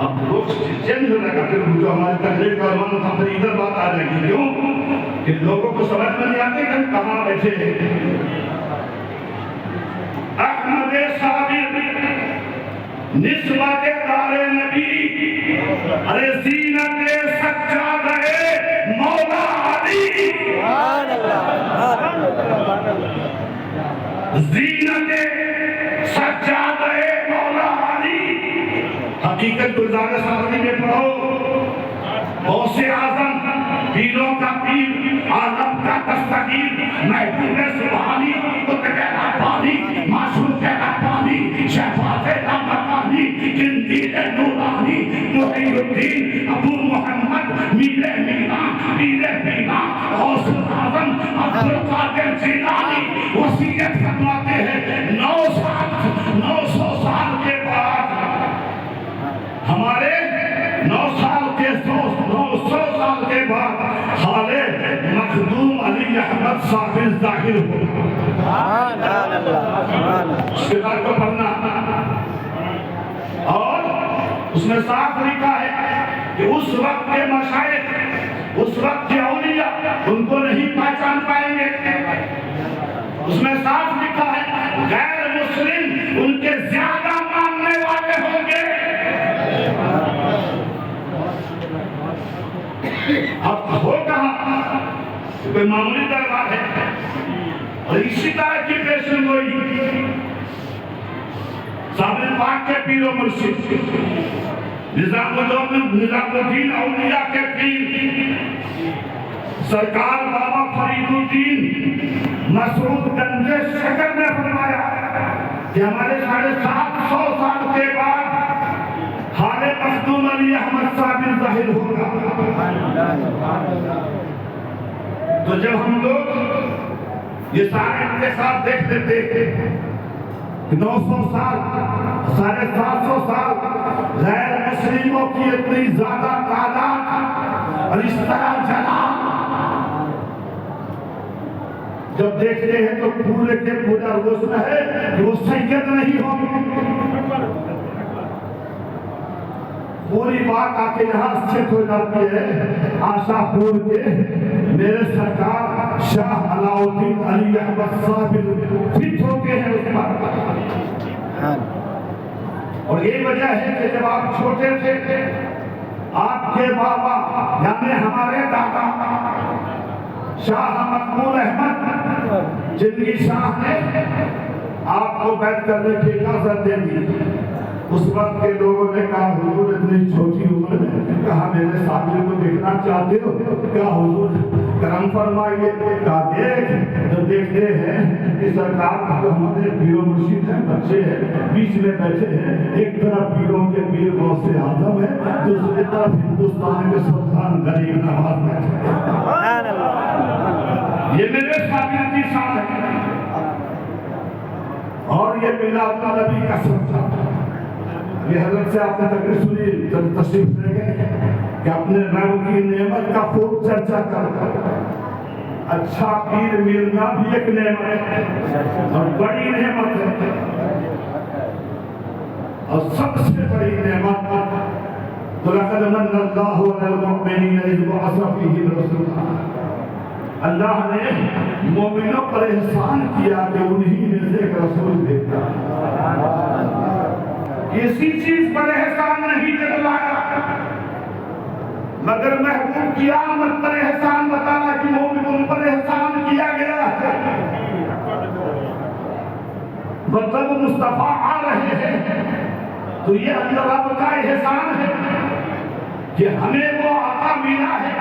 اب لوگ چینج ہو رہا ہے، پھر جو ہماری تقریر کا عنوان تھا پھر ادھر بات آ جائے گی، کیوں کہ لوگوں کو سمجھ میں نہیں آتے کہ ہم کہاں بیٹھے ہیں۔ احمد صابر نسبت دار نبی، ارے زینت سجادہ مولا علی، زینت سجادہ مولا علی۔ حقیقت گزار صحابی میں پڑھو، غوث اعظم پیروں کا پیر، عالم کا دستگیر، محبوب سبحانی، قطب ربانی، معصوم ربانی، شہباز رحمتانی، قندیل نورانی، محی الدین ابو محمد، میر میران، پیر میران، غوث اعظم عبدالقادر جیلانی وصیت فرماتے ہیں 900 سال کے بعد ہمارے 900 سال کے بعد خالد مخدوم علی احمد صابر ظاہر ہوگا۔ اس کتاب کو پڑھنا، اور اس میں صاف لکھا ہے کہ اس وقت کے مشائخ، اس وقت کے اولیاء ان کو نہیں پہچان پائیں گے۔ اس میں صاف لکھا ہے غیر مسلم ان کے زیادہ ماننے والے ہوں گے۔ اب ہو کہاں کوئی معمولی دربار ہے، اور اسی طرح کی پیشن گوئی صابر پاک کے پیر و مرشد، نظام الدین اولیاء کے پیر سرکار بابا فرید الدین مسعود گنج شکر نے فرمایا کہ ہمارے 750 سال کے بعد خالد مخدوم علی احمد صابر ظاہر ہوگا۔ تو جب ہم لوگ یہ سارے انتخاب دیکھ لیتے کہ 900 سال، 750 سال غیر مسلموں کی اتنی زیادہ تعداد اور اس طرح جلال جب دیکھتے ہیں تو پورے کے پورا روز میں ہے کہ وہ سید نہیں ہوں۔ پوری بات آ کے یہاں سچ ہو جاتی ہے آشا پور کے میرے سرکار شاہ علاؤالدین علی احمد صابر فٹ ہو کے ہیں اس پر۔ اور یہ وجہ ہے کہ جب آپ چھوٹے تھے آپ کے بابا یعنی ہمارے دادا شاہ مقبول احمد جنگی شاہ نے آپ کو بیعت کرنے کی اجازت دے دی۔ اس وقت کے لوگوں نے کہا حضور اتنی چھوٹی عمر میں کہا میرے صابر کو دیکھنا چاہتے ہو؟ کہا حضور کرم فرمائیے۔ کہا دیکھ، جب دیکھتے ہیں کہ سرکار جو ہمارے پیر و مرشد ہیں بچے ہیں بیچ میں بیٹھے ہیں، ایک طرف پیروں کے پیر غوث اعظم ہے، دوسری طرف ہندوستان کے سلطان غریب نواز بیٹھے ہیں۔ یہ میرے صابر کی شان ہے، اور یہ میلاد نبی کا سلطان۔ یہ حضرت سے آپ نے تقریر سنی جب تشریف لے گئے کہ اپنے رب کی نعمت کا خوب چرچا کر اچھا پیر ملنا بھی ایک نعمت ہے اور بڑی نعمت ہے، اور سب سے بڑی نعمت لَقَدْ مَنَّ اللَّهُ عَلَى الْمُؤْمِنِينَ إِذْ بَعَثَ فِيهِمْ رَسُولًا۔ اللہ نے مومنوں پر احسان کیا کہ انہی میں سے ایک رسول بھیجا۔ اسی چیز پر احسان نہیں جتلایا مگر محبوب کی آمد پر احسان بتانا کہ مومنوں پر احسان کیا گیا ہے۔ مطلب مصطفیٰ آ رہے ہیں تو یہ اللہ رب کا احسان ہے کہ ہمیں وہ آقا ملا ہے،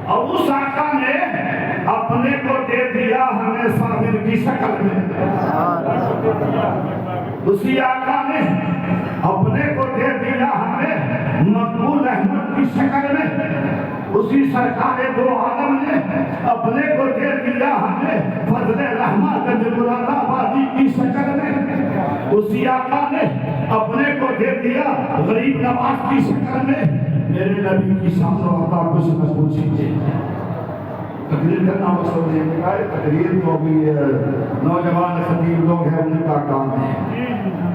اور اس آقا نے اپنے کو دے دیا ہمیں صابر کی شکل میں۔ اسی آقا نے اپنے کو دے دیا ہمیں مقبول احمد کی شکل میں۔ اسی سرکار دو عالم نے اپنے کو دے دیا ہمیں فضل رحمت مراد آبادی کی شکل میں۔ اسی آقا نے اپنے کو دے دیا غریب نواز کی شکل میں۔ میرے نبی کی شان و عطا کچھ نہ پوچھیے۔ تقریر کرنا مقصد نہیں ہے، تقریر تو بھی نوجوان خطیب لوگ ہیں ان کا کام ہے،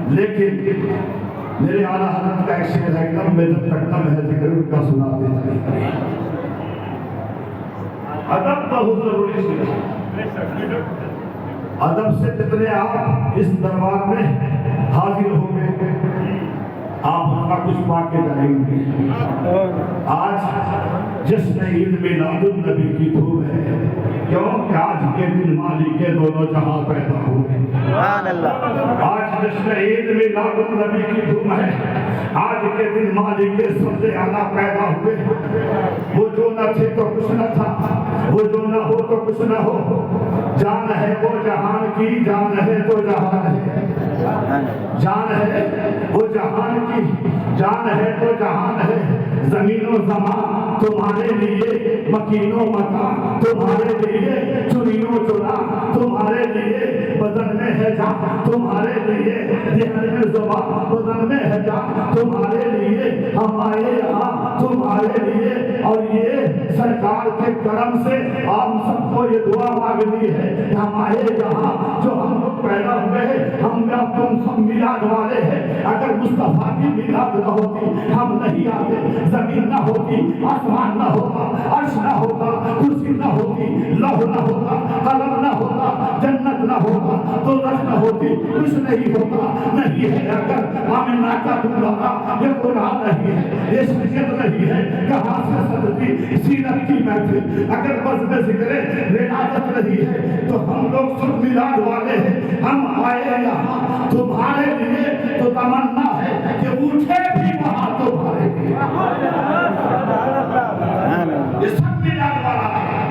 لیکن میرے اعلیٰ حضرت کا ایک شعر ہے کہ میں جب تک دم ہے ذکر ان کا سناتے ہیں. ادب بہت ضروری ہے. ادب سے جتنے آپ اس دربار میں حاضر ہوں گے آپ اپنا کچھ پا کے جائیں گے. آج جشن عید میلاد النبی کی دھوم ہے کیونکہ آج کے دن مالک کے دونوں جہاں پیدا ہوئے. آج جشن عید میلاد النبی کی دھوم ہے. آج کے دن مالک کے سب سے اعلیٰ پیدا ہوئے. وہ جو نہ تھے تو کچھ نہ تھا, وہ جو نہ ہو تو کچھ نہ ہو. جان ہے وہ جہان کی, جان ہے تو جہان ہے. جان ہے وہ جہان کی, جان ہے تو جہان ہے. زمین و زمان تمہارے لیے, مکین و مکان تمہارے لیے, چنی و چنا تمہارے لیے, بدن میں ہے جان تمہارے لیے, دل میں زبان بدن میں ہے جان تمہارے لیے. ہم آئے یہاں تمہارے لیے اور یہ سرکار کے کرم سے آپ سب کو یہ دعا مانگنی ہے کہ ہم آئے یہاں جو ہم لوگ پیدا ہوئے ہیں ہم یا تم سب میلاد والے ہیں. اگر مصطفیٰ کی میلاد نہ ہوتی ہم نہیں آتے. زمین نہ ہوتی, آسمان نہ ہوتا, عرش نہ ہوتا, کرسی نہ ہوتی, لوح نہ ہوتا, قلم نہ ہوتا, جنت نہ ہوتا, دوزخ نہ ہوتی, کچھ نہیں ہوتا. نہیں ہے اگر آمنہ کا دلہا, یہ قرآن نہیں ہے, یہ شریعت نہیں ہے, کہاں سے سجدی سیرت کی محفل, اگر بزم ذکر ولادت نہیں ہے تو ہم لوگ سب میلاد والے ہیں. ہم آئے یہاں تمہارے لیے تو تمنا ہے کہ اٹھے بھی وہاں تمہارے لیے. یہ سب میلاد والا ہے.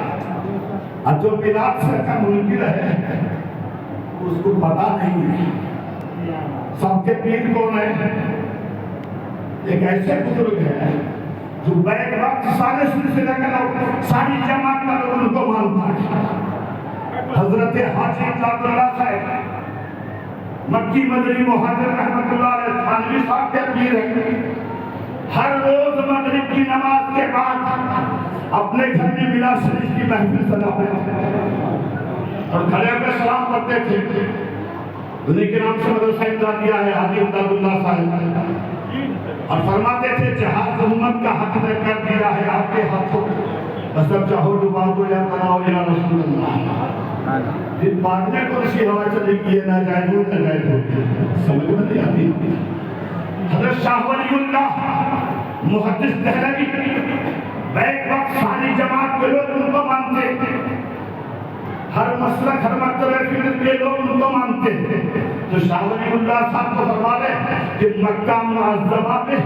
اور جو میلاد سے کا منکر ہے اس کو پتا نہیں ہے سب کے پیر کون ہے. ایک ایسے بزرگ ہے جو بیک وقت سارے سلسلے کا لوگ, ساری جماعت کا لوگ ان کو مانتا ہے. حضرت حاجی عبداللہ صاحب مکی مدنی مہاجر رحمت اللہ علیہ تھانوی صاحب کے پیر ہیں. ہر روز مغرب کی نماز کے بعد اپنے گھر میں میلاد شریف کی محفل سجاتے تھے اور کھڑے ہو کے سلام کرتے تھے. انہیں کے نام سے مدرسہ امداد دیا ہے حاجی عبداللہ صاحب, اور فرماتے تھے جہاز امت کا حق میں کر دیا ہے آپ کے ہاتھوں, بس اب چاہو ڈبا دو یا بناؤ یا رسول اللہ. جن ماننے کو اسی ہوا چلے گی نہ جائے ہو نہ جائے ہو, سمجھ میں نہیں آتی. حضرت شاہ ولی اللہ محدث دہلوی بیک وقت ساری جماعت کے لوگ ان کو مانتے, ہر مسلک ہر مکتبہ فکر کے لوگ ان کو مانتے. تو شاہ ولی اللہ صاحب کو فرما رہے کہ مکہ معظمہ میں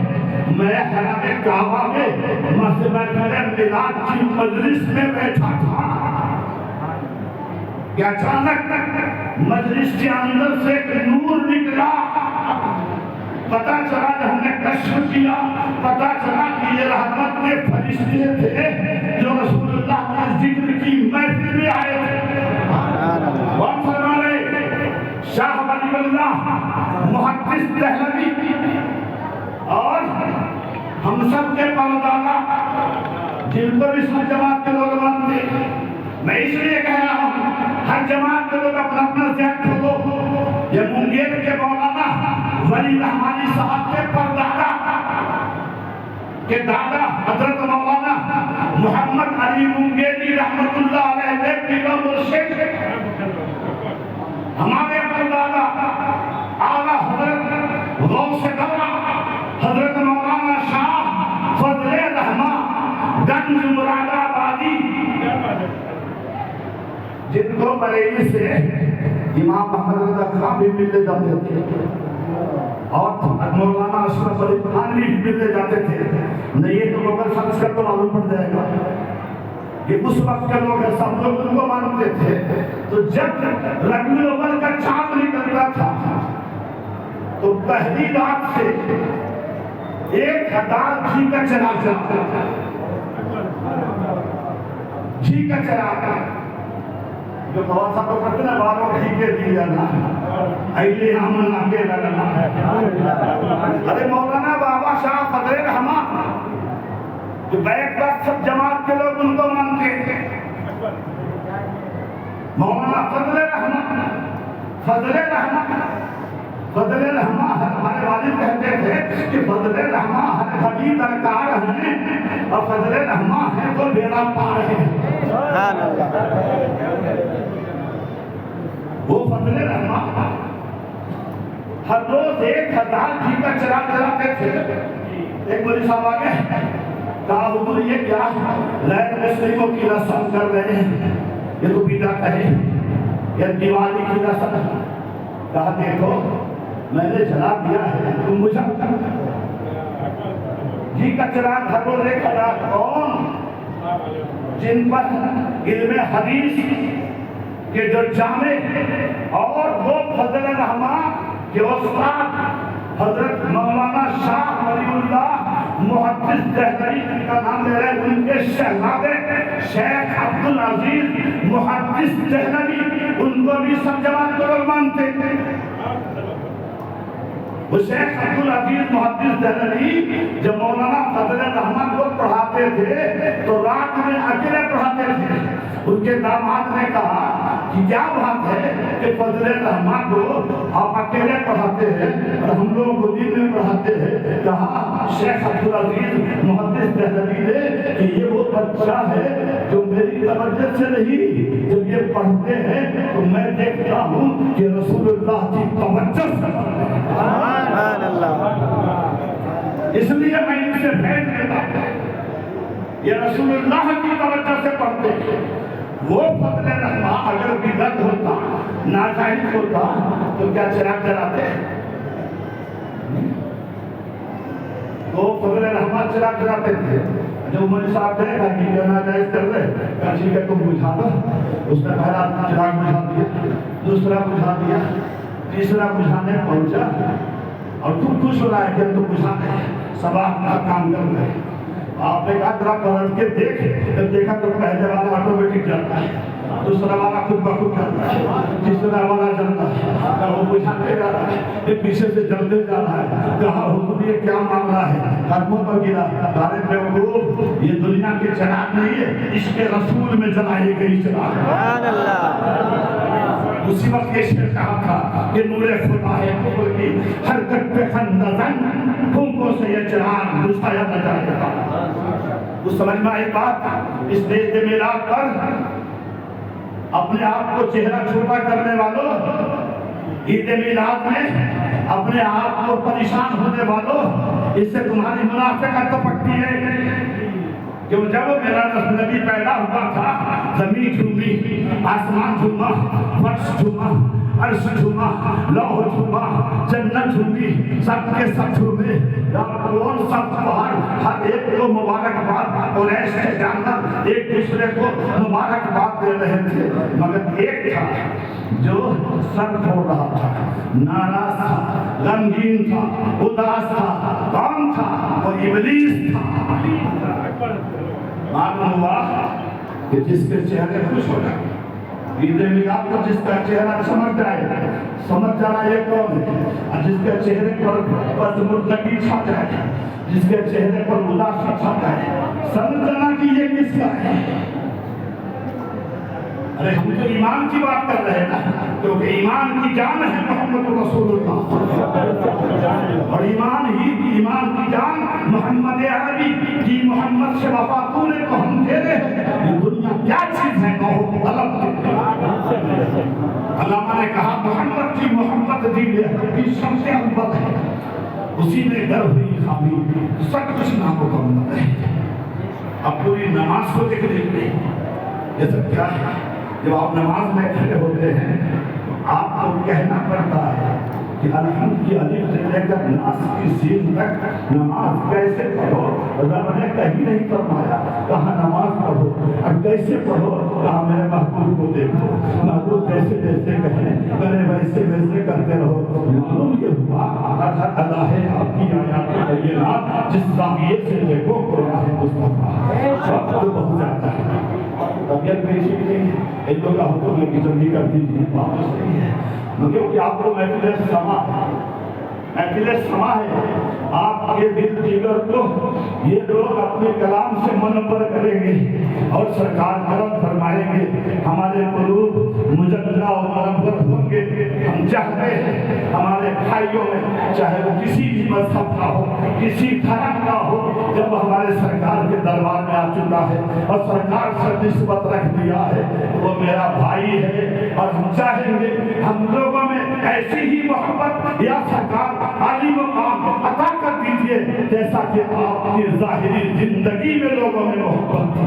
میں حرم کعبہ میں مسجد میلاد کی مجلس میں بیٹھا تھا کہ اچانک مجلس کے اندر سے ایک نور نکلا. پتا چلا کہ ہم نے کشف کیا, پتا چلا کہ یہ رحمت کے فرشتے تھے جو رسول اللہ کے ذکر کی محفل میں آئے تھے. اور فرما رہے شاہ ولی اللہ محدث دہلوی اور ہم سب کے پردادا جن کو بھی سب جماعت کے لوگ مانتے. میں اس لیے کہہ رہا ہوں ہر جماعت کے لوگ اپنا اپنا ذہن کھولو. یہ منگیر کے مولانا ولی رحمانی صاحب کے پردادا کے دادا حضرت مولانا محمد علی منگیری رحمت اللہ علیہ پیر و مرشد, ہمارے پردادا اعلیٰ حضرت غوث دورہ حضرت مولانا شاہ فضل رحمان گنج مراد آبادی, جن کو بریلی سے امام محمد رضا خان بھی ملنے جاتے تھے اور مولانا اشرف علی تھانوی بھی ملنے جاتے تھے. نہیں یہ تو مگر شخص کا تو معلوم پڑ جائے گا کہ اس وقت کے لوگ سب لوگ ان کو مانتے تھے. تو جب ربیع الاول کا چاند نکلتا تھا تو پہلی رات سے 1000 گھی کا چراغ جلتا تھا. گھی کا چراغ جو بہت سا تو کرتے نا باروں گھی کے دیا نا ایلی ہم ناکے لگنا. ارے مولانا بابا شاہ فضل رحمان جو بیک وقت سب جماعت کے لوگ ان کو مانتے تھے. مولانا فضل رحمان ہمارے والد کہتے تھے نبی درکار ہیں اور فضل رحمہ ہیں تو بیڑا پار ہے. وہ فضل رحمہ ہر روز 1000 گھی کا چراغ جلاتے تھے. ایک مولوی صاحب آگے کہا حضور یہ کیا غیر مسلموں کی رسم کر رہے ہیں, یہ تو بدعت ہے, یہ دیوالی کی رسم. کہا دیکھو میں نے جلا دیا ہے, تم مجھے گھی کا چراغ ہر روز 1000. کون؟ جن پر علم حدیث کے جو جامع اور وہ فضل رحمہ کے استاد حضرت مولانا شاہ ولی اللہ محدث دہلوی کا نام لے رہے ہیں, ان کے شہزادے شیخ عبدالعزیز محدث دہلوی, ان کو بھی سب جماعت کو لوگ مانتے تھے. وہ شیخ عبدالعزیز محدث دہلوی جب مولانا فضل رحمہ کو پڑھاتے تھے تو رات میں اکیلے پڑھاتے تھے. ان کے داماد نے کہا کہ کیا بات ہے کہ فضل رحمہ کو آپ اکیلے پڑھاتے ہیں اور ہم لوگ کو دین میں پڑھاتے ہیں. کہا شیخ عبدالعزیز محدث دہلوی نے کہ یہ وہ بچہ ہے جو میری توجہ سے نہیں, جب یہ پڑھتے ہیں تو میں دیکھتا ہوں کہ رسول اللہ کی توجہ سے پڑھتے ہیں. سبحان اللہ. اس لیے میں ان سے بھیج دیتا ہوں, یہ رسول اللہ کی توجہ سے پڑھتے ہیں. وہ فضل رحمہ اگر بدعت ہوتا, ناجائز ہوتا تو کیا چراغ جلاتے؟ وہ فضل رحمہ چراغ جلاتے تھے. جو مولوی صاحب نے کہا کہ یہ ناجائز کر رہے, کہا ٹھیک ہے تم بجھا دو. اس نے پہلا چراغ بجھا دیا, دوسرا بجھا دیا, تیسرا بجھانے پہنچا اور تم خوش ہو رہا ہے کہ تم بجھانے صباح کا کام کر رہے. آپ نے کہا ذرا پلٹ کے دیکھ, جب دیکھا تو پہلے والا آٹومیٹک جلتا ہے, دوسرا والا خود بخود جلتا ہے, تیسرا والا جلتا ہے. کہا وہ بجھاتے جا رہا ہے, یہ پیچھے سے جلتے جا رہا ہے. کہا حضور یہ کیا معاملہ ہے؟ قدموں پر گرا, ارے بیوقوف یہ دنیا کے چراغ نہیں ہے, عشق رسول میں جلائی گئی چراغ. سبحان اللہ. اسی وقت یہ شعر کہا تھا کہ نور خدا ہے کفر کی حرکت پہ خندزن, پھونکوں سے یہ چراغ بجھایا نہ جائے گا. اس سمجھ میں ایک بات, اس دیش میلاد پر اپنے آپ کو چہرہ چھوٹا کرنے والوں, عید میلاد میں اپنے آپ کو پریشان ہونے والوں, اس سے تمہاری منافقت ٹپکتی ہے. کہ جب میرا نبی پیدا ہوا تھا زمین جھومی, آسمان جھوما, فرش جھوما, عرش جھوما, لوح جھوما, جنت جھومی, سب کے سب جھومے. کون سب باہر ہر ایک کو مبارکباد, قریش کے جانور ایک دوسرے کو مبارکباد دے رہے تھے, مگر ایک تھا جو سر پھوڑ رہا تھا, ناراض تھا, غمگین تھا, اداس تھا. کون تھا؟ وہ ابلیس تھا. معلوم ہوا کہ جس کے چہرے خوش ہو جائے, عید میلاد کو جس کا چہرہ چمک جائے, سمجھ جانا یہ کون ہے. اور جس کے چہرے پر بدمردگی چھا جائے, جس کے چہرے پر اداسی چھا جائے, سمجھ جانا کہ یہ کس کا ہے. ارے ہم تو ایمان کی بات کر رہے ہیں نا, کیونکہ ایمان کی جان ہے محمد رسول اللہ, اور ایمان کی جان محمد عربی کی محمد سے وفا پورے کو ہم دے رہے ہیں. یہ دنیا کیا چیز ہے بہت غلط. علامہ نے کہا محمد کی محمد دی کی سب سے اول ہے, اسی میں ڈر ہوئی خامی, سب کچھ نامکمل ہے. اب پوری نماز کو دیکھ لیتے یہ سب کیا ہے. جب آپ نماز میں کھڑے ہوتے ہیں تو آپ کو کہنا پڑتا ہے کہ الحمد کی الف سے لے کر ناس کی سین تک نماز کیسے پڑھو. رب نے کہیں نہیں فرمایا کہاں نماز پڑھو اور کیسے پڑھو, کہاں میرے محبوب کو دیکھو, محبوب جیسے جیسے کہیں کرے ویسے ویسے کرتے رہو. معلوم یہ ہوا ہر ادا ہے آپ کی آیات بینات, جس زاویے سے دیکھو قرآن مصطفیٰ. وقت بہت زیادہ ہے, طبیعت پیشی نہیں ہے, ایک کا حکم ہے کہ جلدی کر دیجیے, واپس نہیں ہے, کیونکہ آپ کو محفل سما اکیلے سما ہے آپ کے دل جگر کو یہ لوگ اپنے کلام سے منور کریں گے اور سرکار کرم فرمائیں گے، ہمارے قلوب مجدہ و منور ہوں گے۔ ہم چاہتے ہیں ہمارے بھائیوں میں، چاہے وہ کسی بھی مذہب کا ہو، کسی دھرم کا ہو، جب ہمارے سرکار کے دربار میں آ چکا ہے اور سرکار سے نسبت رکھ دیا ہے تو وہ میرا بھائی ہے، اور ہم چاہیں گے ہم لوگوں میں ایسی ہی محبت یا سرکار عالی مقام عطا کر دیجئے جیسا کہ آپ کی ظاہری زندگی میں لوگوں میں محبت تھی۔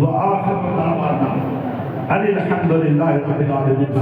وآخر دعوانا ان الحمد للہ رب العالمین۔